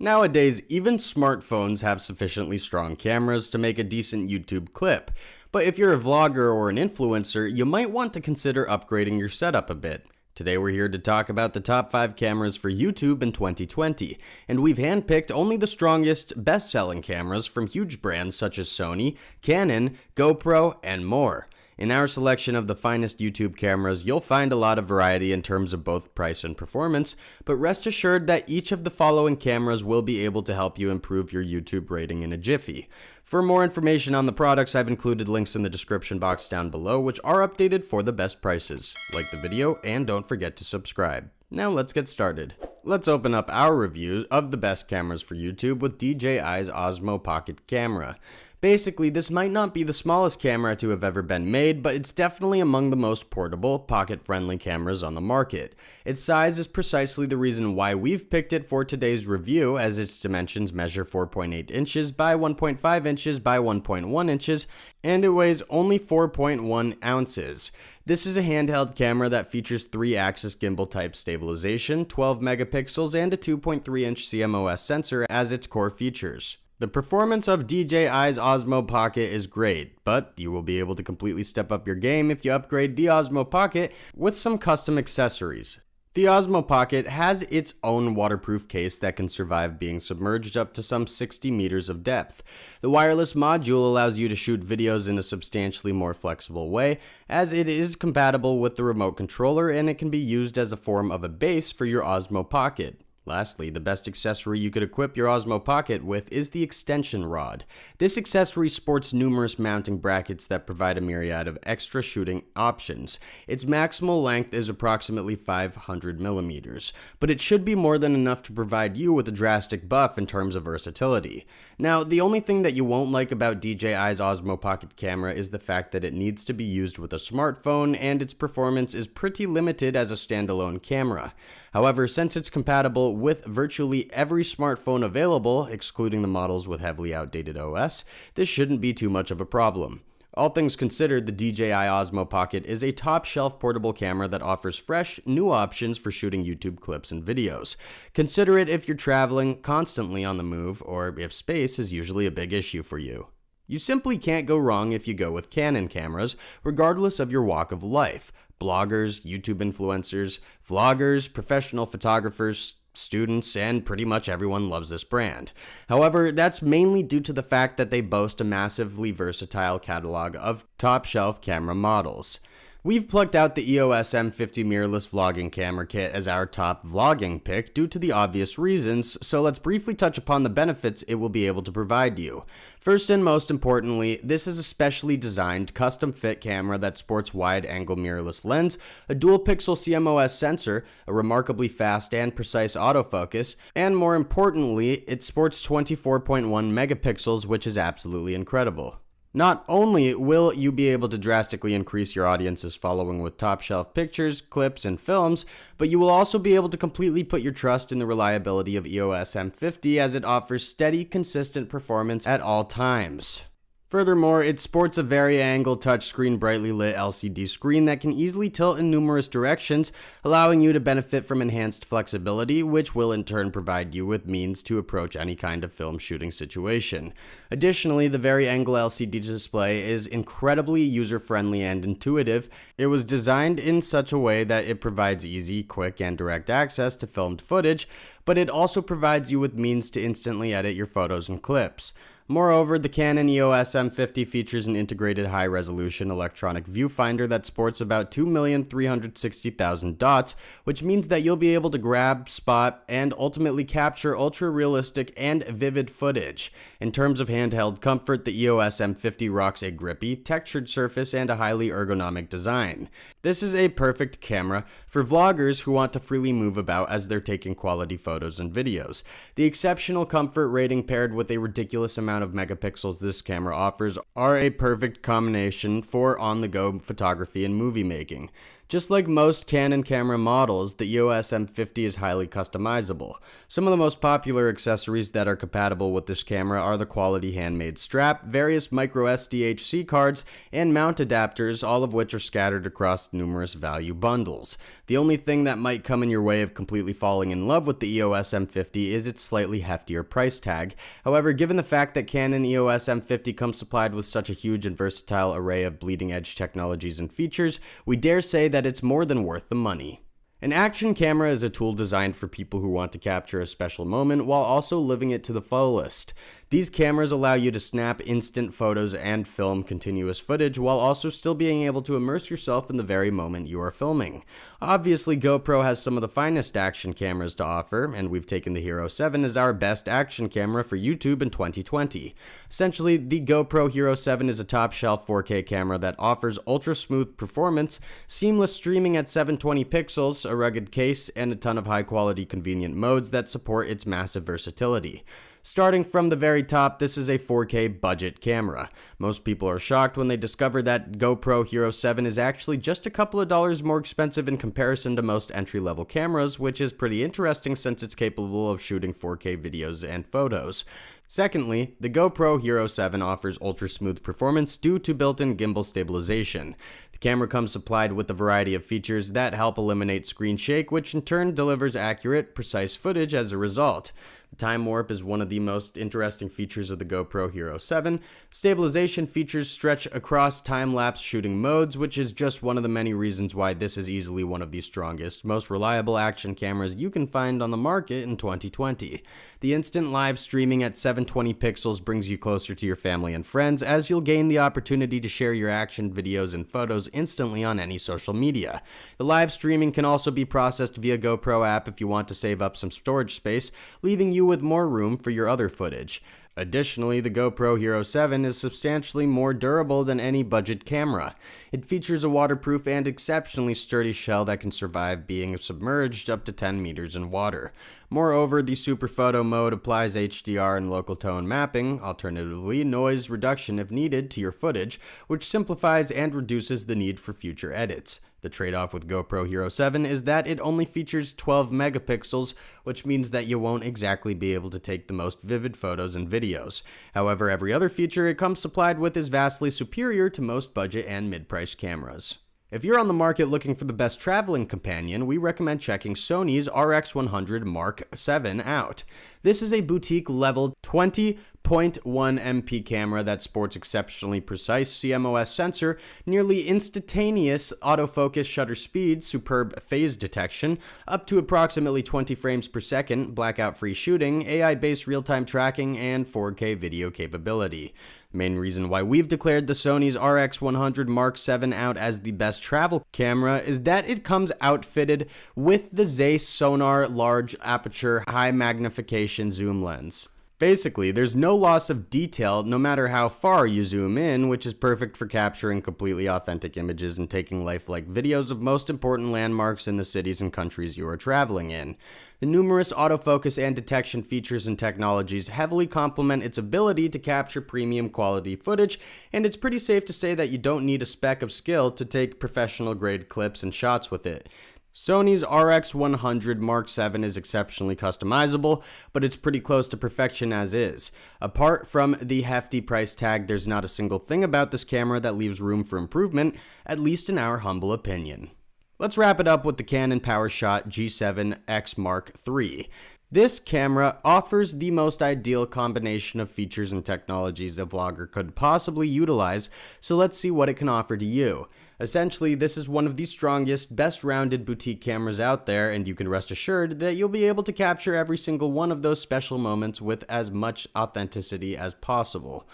Nowadays, even smartphones have sufficiently strong cameras to make a decent YouTube clip, but if you're a vlogger or an influencer, you might want to consider upgrading your setup a bit. Today we're here to talk about the top 5 cameras for YouTube in 2020, and we've handpicked only the strongest, best-selling cameras from huge brands such as Sony, Canon, GoPro, and more. In our selection of the finest YouTube cameras, you'll find a lot of variety in terms of both price and performance, but rest assured that each of the following cameras will be able to help you improve your YouTube rating in a jiffy. For more information on the products, I've included links in the description box down below, which are updated for the best prices. Like the video and don't forget to subscribe. Now let's get started. Let's open up our review of the best cameras for YouTube with DJI's Osmo Pocket camera. Basically, this might not be the smallest camera to have ever been made, but it's definitely among the most portable, pocket-friendly cameras on the market. Its size is precisely the reason why we've picked it for today's review, as its dimensions measure 4.8 inches by 1.5 inches by 1.1 inches, and it weighs only 4.1 ounces. This is a handheld camera that features 3-axis gimbal type stabilization, 12 megapixels, and a 2.3-inch CMOS sensor as its core features. The performance of DJI's Osmo Pocket is great, but you will be able to completely step up your game if you upgrade the Osmo Pocket with some custom accessories. The Osmo Pocket has its own waterproof case that can survive being submerged up to some 60 meters of depth. The wireless module allows you to shoot videos in a substantially more flexible way, as it is compatible with the remote controller and it can be used as a form of a base for your Osmo Pocket. Lastly, the best accessory you could equip your Osmo Pocket with is the extension rod. This accessory sports numerous mounting brackets that provide a myriad of extra shooting options. Its maximal length is approximately 500 millimeters, but it should be more than enough to provide you with a drastic buff in terms of versatility. Now, the only thing that you won't like about DJI's Osmo Pocket camera is the fact that it needs to be used with a smartphone and its performance is pretty limited as a standalone camera. However, since it's compatible with virtually every smartphone available, excluding the models with heavily outdated OS, this shouldn't be too much of a problem. All things considered, the DJI Osmo Pocket is a top-shelf portable camera that offers fresh, new options for shooting YouTube clips and videos. Consider it if you're traveling, constantly on the move, or if space is usually a big issue for you. You simply can't go wrong if you go with Canon cameras, regardless of your walk of life. Bloggers, YouTube influencers, vloggers, professional photographers, students, and pretty much everyone loves this brand. However, that's mainly due to the fact that they boast a massively versatile catalog of top-shelf camera models. We've plucked out the EOS M50 mirrorless vlogging camera kit as our top vlogging pick due to the obvious reasons, so let's briefly touch upon the benefits it will be able to provide you. First and most importantly, this is a specially designed, custom-fit camera that sports wide-angle mirrorless lens, a dual-pixel CMOS sensor, a remarkably fast and precise autofocus, and more importantly, it sports 24.1 megapixels, which is absolutely incredible. Not only will you be able to drastically increase your audience's following with top-shelf pictures, clips, and films, but you will also be able to completely put your trust in the reliability of EOS M50 as it offers steady, consistent performance at all times. Furthermore, it sports a vari-angle touchscreen brightly lit LCD screen that can easily tilt in numerous directions, allowing you to benefit from enhanced flexibility, which will in turn provide you with means to approach any kind of film shooting situation. Additionally, the vari-angle LCD display is incredibly user-friendly and intuitive. It was designed in such a way that it provides easy, quick, and direct access to filmed footage, but it also provides you with means to instantly edit your photos and clips. Moreover, the Canon EOS M50 features an integrated high-resolution electronic viewfinder that sports about 2,360,000 dots, which means that you'll be able to grab, spot, and ultimately capture ultra-realistic and vivid footage. In terms of handheld comfort, the EOS M50 rocks a grippy, textured surface and a highly ergonomic design. This is a perfect camera for vloggers who want to freely move about as they're taking quality photos and videos. The exceptional comfort rating paired with a ridiculous amount of megapixels this camera offers are a perfect combination for on-the-go photography and movie making. Just like most Canon camera models, the EOS M50 is highly customizable. Some of the most popular accessories that are compatible with this camera are the quality handmade strap, various micro SDHC cards, and mount adapters, all of which are scattered across numerous value bundles. The only thing that might come in your way of completely falling in love with the EOS M50 is its slightly heftier price tag. However, given the fact that Canon EOS M50 comes supplied with such a huge and versatile array of bleeding-edge technologies and features, we dare say that it's more than worth the money. An action camera is a tool designed for people who want to capture a special moment while also living it to the fullest. These cameras allow you to snap instant photos and film continuous footage while also still being able to immerse yourself in the very moment you are filming. Obviously, GoPro has some of the finest action cameras to offer, and we've taken the Hero 7 as our best action camera for YouTube in 2020. Essentially, the GoPro Hero 7 is a top-shelf 4K camera that offers ultra-smooth performance, seamless streaming at 720 pixels, a rugged case, and a ton of high-quality convenient modes that support its massive versatility. Starting from the very top, this is a 4K budget camera. Most people are shocked when they discover that GoPro Hero 7 is actually just a couple of dollars more expensive in comparison to most entry-level cameras, which is pretty interesting since it's capable of shooting 4K videos and photos. Secondly, the GoPro Hero 7 offers ultra-smooth performance due to built-in gimbal stabilization. The camera comes supplied with a variety of features that help eliminate screen shake, which in turn delivers accurate, precise footage as a result. The time warp is one of the most interesting features of the GoPro Hero 7. Stabilization features stretch across time-lapse shooting modes, which is just one of the many reasons why this is easily one of the strongest, most reliable action cameras you can find on the market in 2020. The instant live streaming at 720 pixels brings you closer to your family and friends, as you'll gain the opportunity to share your action videos and photos instantly on any social media. The live streaming can also be processed via GoPro app if you want to save up some storage space, leaving you with more room for your other footage. Additionally, the GoPro Hero 7 is substantially more durable than any budget camera. It features a waterproof and exceptionally sturdy shell that can survive being submerged up to 10 meters in water. Moreover, the Super Photo mode applies HDR and local tone mapping, alternatively noise reduction if needed, to your footage, which simplifies and reduces the need for future edits. The trade-off with GoPro Hero 7 is that it only features 12 megapixels, which means that you won't exactly be able to take the most vivid photos and videos. However, every other feature it comes supplied with is vastly superior to most budget and mid-price cameras. If you're on the market looking for the best traveling companion, we recommend checking Sony's RX100 Mark VII out. This is a boutique-level 20.1 MP camera that sports exceptionally precise CMOS sensor, nearly instantaneous autofocus shutter speed, superb phase detection, up to approximately 20 frames per second, blackout-free shooting, AI-based real-time tracking, and 4K video capability. The main reason why we've declared the Sony's RX100 Mark VII out as the best travel camera is that it comes outfitted with the Zeiss Sonar large aperture high magnification zoom lens. Basically, there's no loss of detail no matter how far you zoom in, which is perfect for capturing completely authentic images and taking lifelike videos of most important landmarks in the cities and countries you are traveling in. The numerous autofocus and detection features and technologies heavily complement its ability to capture premium quality footage, and it's pretty safe to say that you don't need a speck of skill to take professional grade clips and shots with it. Sony's RX100 Mark VII is exceptionally customizable, but it's pretty close to perfection as is. Apart from the hefty price tag, there's not a single thing about this camera that leaves room for improvement, at least in our humble opinion. Let's wrap it up with the Canon PowerShot G7X Mark III. This camera offers the most ideal combination of features and technologies a vlogger could possibly utilize, so let's see what it can offer to you. Essentially, this is one of the strongest, best-rounded boutique cameras out there, and you can rest assured that you'll be able to capture every single one of those special moments with as much authenticity as possible.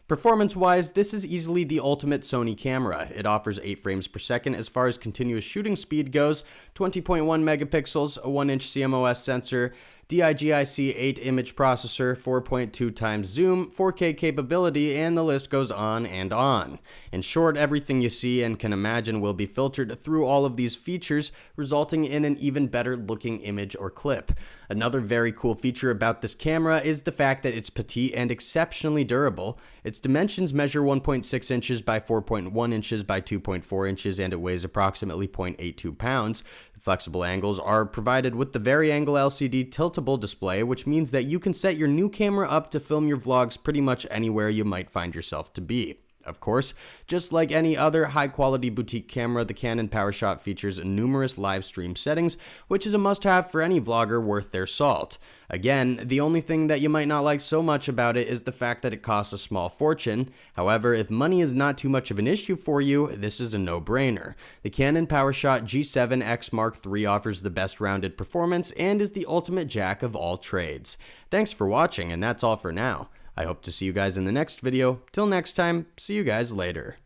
Performance-wise, this is easily the ultimate Sony camera. It offers 8 frames per second as far as continuous shooting speed goes, 20.1 megapixels, a 1-inch CMOS sensor, DJI 8 image processor, 4.2 times zoom, 4K capability, and the list goes on and on. In short, everything you see and can imagine will be filtered through all of these features, resulting in an even better looking image or clip. Another very cool feature about this camera is the fact that it's petite and exceptionally durable. Its dimensions measure 1.6 inches by 4.1 inches by 2.4 inches and it weighs approximately 0.82 pounds. The flexible angles are provided with the Vari-Angle LCD tiltable display, which means that you can set your new camera up to film your vlogs pretty much anywhere you might find yourself to be. Of course, just like any other high-quality boutique camera, the Canon PowerShot features numerous live stream settings, which is a must-have for any vlogger worth their salt. Again, the only thing that you might not like so much about it is the fact that it costs a small fortune. However, if money is not too much of an issue for you, this is a no-brainer. The Canon PowerShot G7X Mark III offers the best rounded performance and is the ultimate jack of all trades. Thanks for watching, and that's all for now. I hope to see you guys in the next video. Till next time, see you guys later.